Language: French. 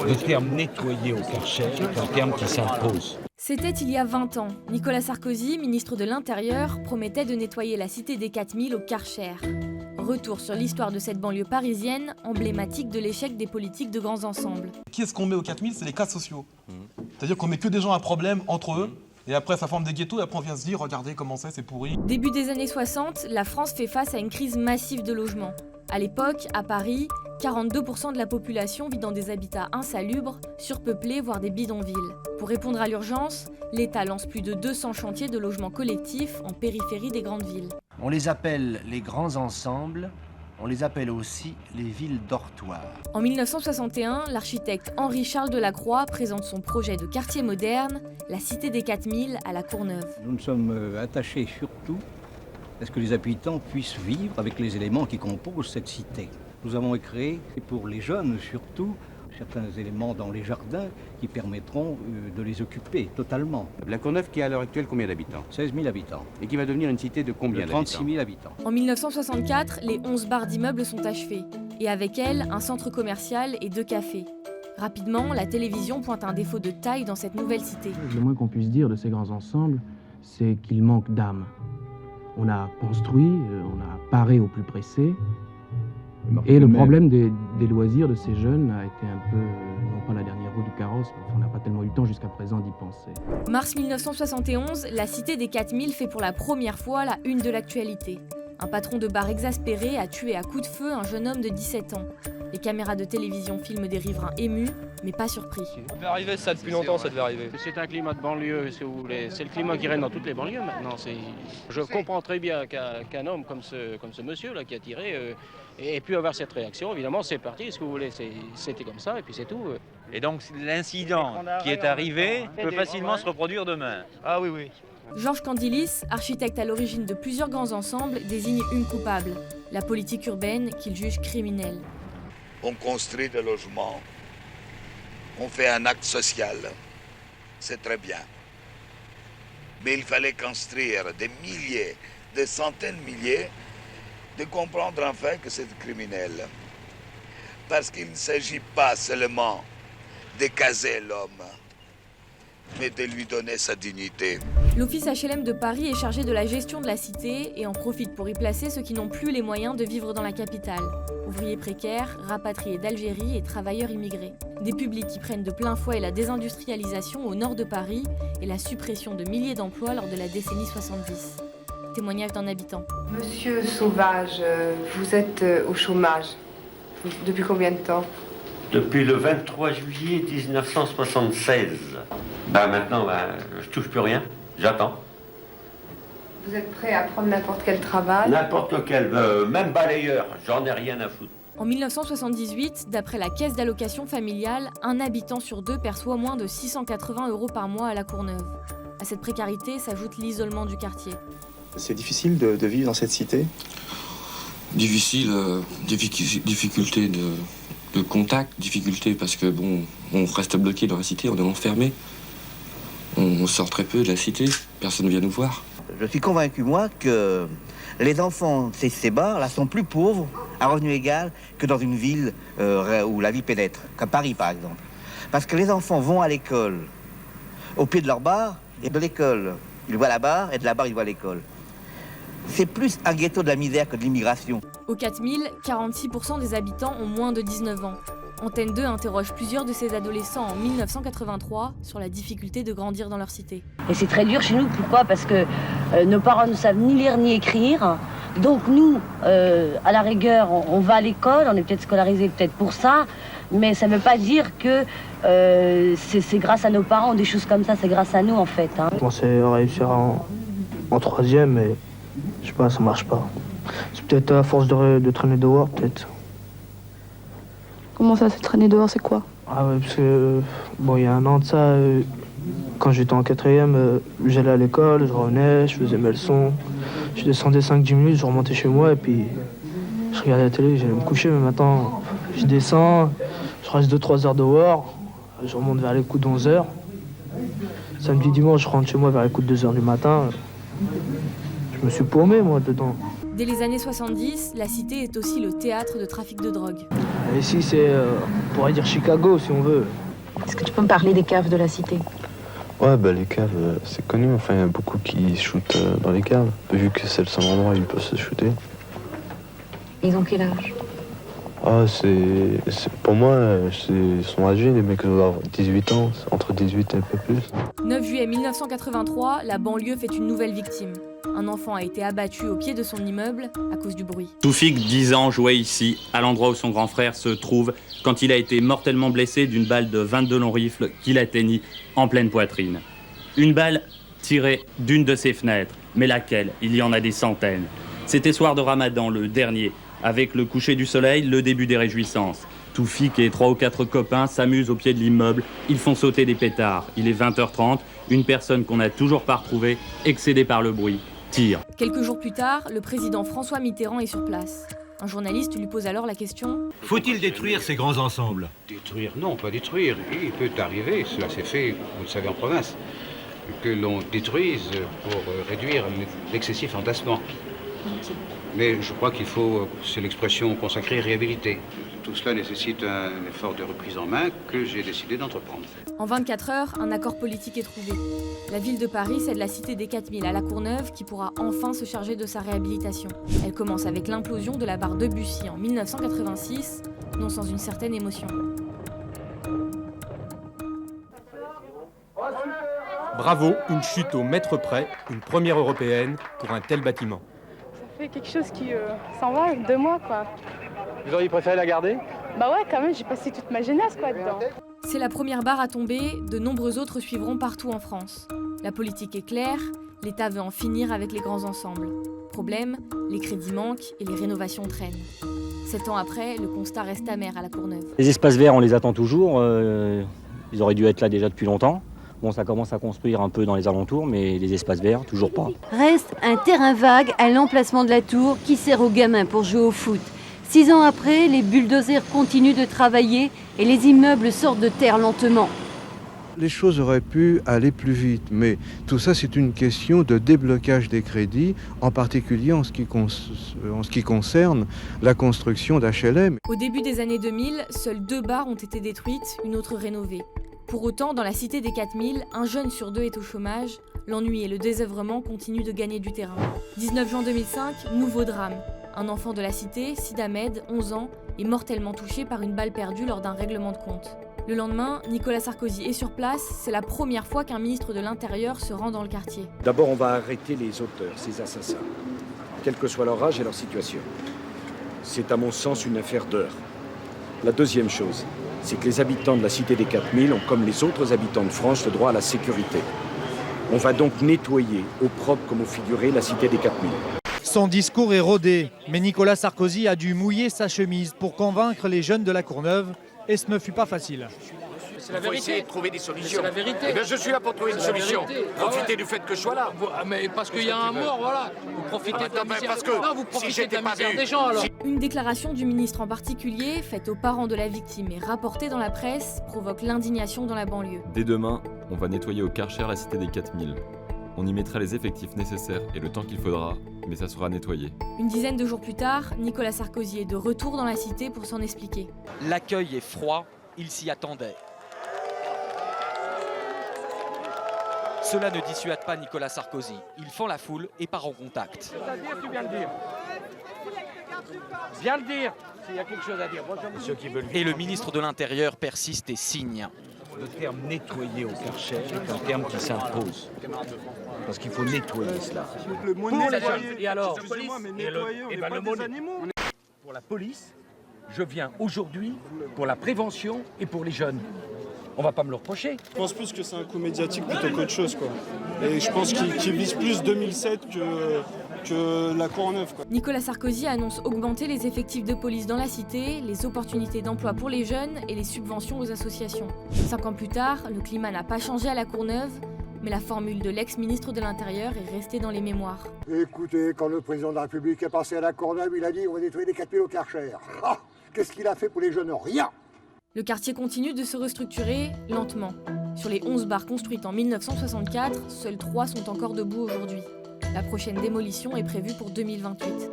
Le terme nettoyer au Karcher est un terme qui s'impose. C'était il y a 20 ans. Nicolas Sarkozy, ministre de l'Intérieur, promettait de nettoyer la cité des 4000 au Karcher. Retour sur l'histoire de cette banlieue parisienne, emblématique de l'échec des politiques de grands ensembles. Qui est-ce qu'on met aux 4000 ? C'est les cas sociaux. C'est-à-dire qu'on met que des gens à problème entre eux, et après ça forme des ghettos, et après on vient se dire, regardez comment c'est pourri. Début des années 60, la France fait face à une crise massive de logement. À l'époque, à Paris, 42% de la population vit dans des habitats insalubres, surpeuplés, voire des bidonvilles. Pour répondre à l'urgence, l'État lance plus de 200 chantiers de logements collectifs en périphérie des grandes villes. On les appelle les grands ensembles, on les appelle aussi les villes dortoirs. En 1961, l'architecte Henri-Charles Delacroix présente son projet de quartier moderne, la Cité des 4000 à la Courneuve. Nous nous sommes attachés surtout à ce que les habitants puissent vivre avec les éléments qui composent cette cité. Nous avons créé, pour les jeunes surtout, certains éléments dans les jardins qui permettront de les occuper totalement. La Courneuve qui a à l'heure actuelle combien d'habitants ? 16 000 habitants. Et qui va devenir une cité de combien d'habitants ? 36 000 habitants. En 1964, les 11 barres d'immeubles sont achevées. Et avec elles, un centre commercial et 2 cafés. Rapidement, la télévision pointe un défaut de taille dans cette nouvelle cité. Le moins qu'on puisse dire de ces grands ensembles, c'est qu'ils manquent d'âme. On a construit, on a paré au plus pressé. Et le problème des loisirs de ces jeunes a été un peu, non pas la dernière roue du carrosse, mais on n'a pas tellement eu le temps jusqu'à présent d'y penser. Mars 1971, la cité des 4000 fait pour la première fois la une de l'actualité. Un patron de bar exaspéré a tué à coups de feu un jeune homme de 17 ans. Les caméras de télévision filment des riverains émus, mais pas surpris. Ça devait arriver ça depuis longtemps, ça devait arriver. C'est un climat de banlieue, si vous voulez. C'est le climat qui règne dans toutes les banlieues maintenant. Je comprends très bien qu'un homme comme ce monsieur là qui a tiré ait pu avoir cette réaction. Évidemment, c'est parti, ce que vous voulez. C'était comme ça et puis c'est tout. Et donc l'incident qui est arrivé peut facilement se reproduire demain. Ah oui, oui. Georges Candilis, architecte à l'origine de plusieurs grands ensembles, désigne une coupable, la politique urbaine qu'il juge criminelle. On construit des logements, on fait un acte social, c'est très bien. Mais il fallait construire des milliers, des centaines de milliers, de comprendre enfin que c'est criminel. Parce qu'il ne s'agit pas seulement de caser l'homme, mais de lui donner sa dignité. L'office HLM de Paris est chargé de la gestion de la cité et en profite pour y placer ceux qui n'ont plus les moyens de vivre dans la capitale. Ouvriers précaires, rapatriés d'Algérie et travailleurs immigrés. Des publics qui prennent de plein fouet la désindustrialisation au nord de Paris et la suppression de milliers d'emplois lors de la décennie 70. Témoignage d'un habitant. Monsieur Sauvage, vous êtes au chômage. Depuis combien de temps ? Depuis le 23 juillet 1976. Maintenant, je touche plus rien. J'attends. Vous êtes prêt à prendre n'importe quel travail ? N'importe quel, même balayeur, j'en ai rien à foutre. En 1978, d'après la caisse d'allocation familiale, un habitant sur 2 perçoit moins de 680 € par mois à la Courneuve. À cette précarité s'ajoute l'isolement du quartier. C'est difficile de vivre dans cette cité ? Difficile, difficulté de contact, difficulté parce que on reste bloqué dans la cité, on est enfermé. On sort très peu de la cité, personne ne vient nous voir. Je suis convaincu, moi, que les enfants de ces bars là sont plus pauvres, à revenu égal, que dans une ville où la vie pénètre, comme Paris par exemple. Parce que les enfants vont à l'école au pied de leur bar, et de l'école, ils voient la barre, et de la barre, ils voient l'école. C'est plus un ghetto de la misère que de l'immigration. Au 4000, 46% des habitants ont moins de 19 ans. Antenne 2 interroge plusieurs de ces adolescents en 1983 sur la difficulté de grandir dans leur cité. Et c'est très dur chez nous, pourquoi ? Parce que nos parents ne savent ni lire ni écrire. Donc nous, à la rigueur, on va à l'école, on est peut-être scolarisés peut-être pour ça, mais ça ne veut pas dire que c'est grâce à nos parents ou des choses comme ça, c'est grâce à nous en fait. Je pensais réussir en 3e, mais je sais pas, ça marche pas. C'est peut-être à force de traîner dehors, peut-être. Comment ça, se traîner dehors, c'est quoi ? Ah ouais, parce que, il y a un an de ça, quand j'étais en 4e, j'allais à l'école, je revenais, je faisais mes leçons. Je descendais 5-10 minutes, je remontais chez moi et puis je regardais la télé, j'allais me coucher. Mais maintenant, je descends, je reste 2-3 heures dehors, je remonte vers les coups d'11 heures. Samedi, dimanche, je rentre chez moi vers les coups de 2 heures du matin. Je me suis paumé, moi, dedans. Dès les années 70, la cité est aussi le théâtre de trafic de drogue. Ici, c'est, on pourrait dire Chicago, si on veut. Est-ce que tu peux me parler des caves de la cité? Ouais, bah les caves, c'est connu. Enfin, il y a beaucoup qui shootent dans les caves. Vu que c'est le seul endroit où ils peuvent se shooter. Ils ont quel âge? Ah, pour moi, ils sont âgés, les mecs qui doivent avoir 18 ans, entre 18 et un peu plus. 9 juillet 1983, la banlieue fait une nouvelle victime. Un enfant a été abattu au pied de son immeuble à cause du bruit. Toufik, 10 ans, jouait ici, à l'endroit où son grand frère se trouve, quand il a été mortellement blessé d'une balle de 22 longs rifles qui l'atteignit en pleine poitrine. Une balle tirée d'une de ses fenêtres, mais laquelle? Il y en a des centaines. C'était soir de Ramadan, le dernier, avec le coucher du soleil, le début des réjouissances. Toufik et 3 ou 4 copains s'amusent au pied de l'immeuble, ils font sauter des pétards. Il est 20h30, une personne qu'on n'a toujours pas retrouvée, excédée par le bruit, tire. Quelques jours plus tard, le président François Mitterrand est sur place. Un journaliste lui pose alors la question: faut-il détruire ces grands ensembles? Détruire? Non, pas détruire. Il peut arriver, cela s'est fait, vous le savez, en province, que l'on détruise pour réduire l'excessif entassement. Mais je crois qu'il faut, c'est l'expression consacrée, réhabiliter. Tout cela nécessite un effort de reprise en main que j'ai décidé d'entreprendre. En 24 heures, un accord politique est trouvé. La ville de Paris cède la cité des 4000 à La Courneuve qui pourra enfin se charger de sa réhabilitation. Elle commence avec l'implosion de la barre de Bussy en 1986, non sans une certaine émotion. Bravo, une chute au mètre près, une première européenne pour un tel bâtiment. Ça fait quelque chose qui s'en va, 2 mois quoi. Vous auriez préféré la garder? Bah ouais, quand même, j'ai passé toute ma jeunesse quoi dedans. C'est la première barre à tomber, de nombreux autres suivront partout en France. La politique est claire, l'État veut en finir avec les grands ensembles. Problème, les crédits manquent et les rénovations traînent. 7 ans après, le constat reste amer à La Courneuve. Les espaces verts, on les attend toujours, ils auraient dû être là déjà depuis longtemps. Bon, ça commence à construire un peu dans les alentours, mais les espaces verts, toujours pas. Reste un terrain vague à l'emplacement de la tour qui sert aux gamins pour jouer au foot. 6 ans après, les bulldozers continuent de travailler et les immeubles sortent de terre lentement. Les choses auraient pu aller plus vite, mais tout ça c'est une question de déblocage des crédits, en particulier en ce qui concerne la construction d'HLM. Au début des années 2000, seules 2 barres ont été détruites, une autre rénovée. Pour autant, dans la cité des 4000, un jeune sur 2 est au chômage, l'ennui et le désœuvrement continuent de gagner du terrain. 19 juin 2005, nouveau drame. Un enfant de la cité, Sid Ahmed, 11 ans, est mortellement touché par une balle perdue lors d'un règlement de compte. Le lendemain, Nicolas Sarkozy est sur place, c'est la première fois qu'un ministre de l'Intérieur se rend dans le quartier. D'abord, on va arrêter les auteurs, ces assassins, quel que soit leur âge et leur situation. C'est à mon sens une affaire d'heure. La deuxième chose, c'est que les habitants de la cité des 4000 ont, comme les autres habitants de France, le droit à la sécurité. On va donc nettoyer, au propre comme au figuré, la cité des 4000. Son discours est rodé, mais Nicolas Sarkozy a dû mouiller sa chemise pour convaincre les jeunes de La Courneuve, et ce ne fut pas facile. C'est la vérité. Il faut essayer de trouver des solutions. C'est la vérité. Eh bien, je suis là pour trouver une solution. Profitez du fait que je sois là. Mais parce qu'il y a un mort, voilà. Vous profitez de la misère. parce que non, vous profitez de la misère des gens, alors. Une déclaration du ministre en particulier, faite aux parents de la victime et rapportée dans la presse, provoque l'indignation dans la banlieue. Dès demain, on va nettoyer au Karcher la cité des 4000. On y mettra les effectifs nécessaires et le temps qu'il faudra, mais ça sera nettoyé. Une dizaine de jours plus tard, Nicolas Sarkozy est de retour dans la cité pour s'en expliquer. L'accueil est froid, il s'y attendait. Cela ne dissuade pas Nicolas Sarkozy. Il fend la foule et part en contact. C'est-à-dire, tu viens le dire. Viens le dire, s'il y a quelque chose à dire. Et le ministre de l'Intérieur persiste et signe. Le terme nettoyer au Karcher est un terme qui s'impose. Parce qu'il faut nettoyer cela. Le mot nettoyer. Et alors, excusez-moi, mais nettoyer, on n'est pas des animaux. Pour la police, je viens aujourd'hui pour la prévention et pour les jeunes. On va pas me le reprocher. Je pense plus que c'est un coup médiatique plutôt qu'autre chose, quoi. Et je pense qu'il vise plus 2007 que la Courneuve, quoi. Nicolas Sarkozy annonce augmenter les effectifs de police dans la cité, les opportunités d'emploi pour les jeunes et les subventions aux associations. 5 ans plus tard, le climat n'a pas changé à La Courneuve, mais la formule de l'ex-ministre de l'Intérieur est restée dans les mémoires. Écoutez, quand le président de la République est passé à La Courneuve, il a dit on va nettoyer les 4000 au Karcher. Ah, qu'est-ce qu'il a fait pour les jeunes? Rien. Le quartier continue de se restructurer lentement. Sur les 11 barres construites en 1964, seules 3 sont encore debout aujourd'hui. La prochaine démolition est prévue pour 2028.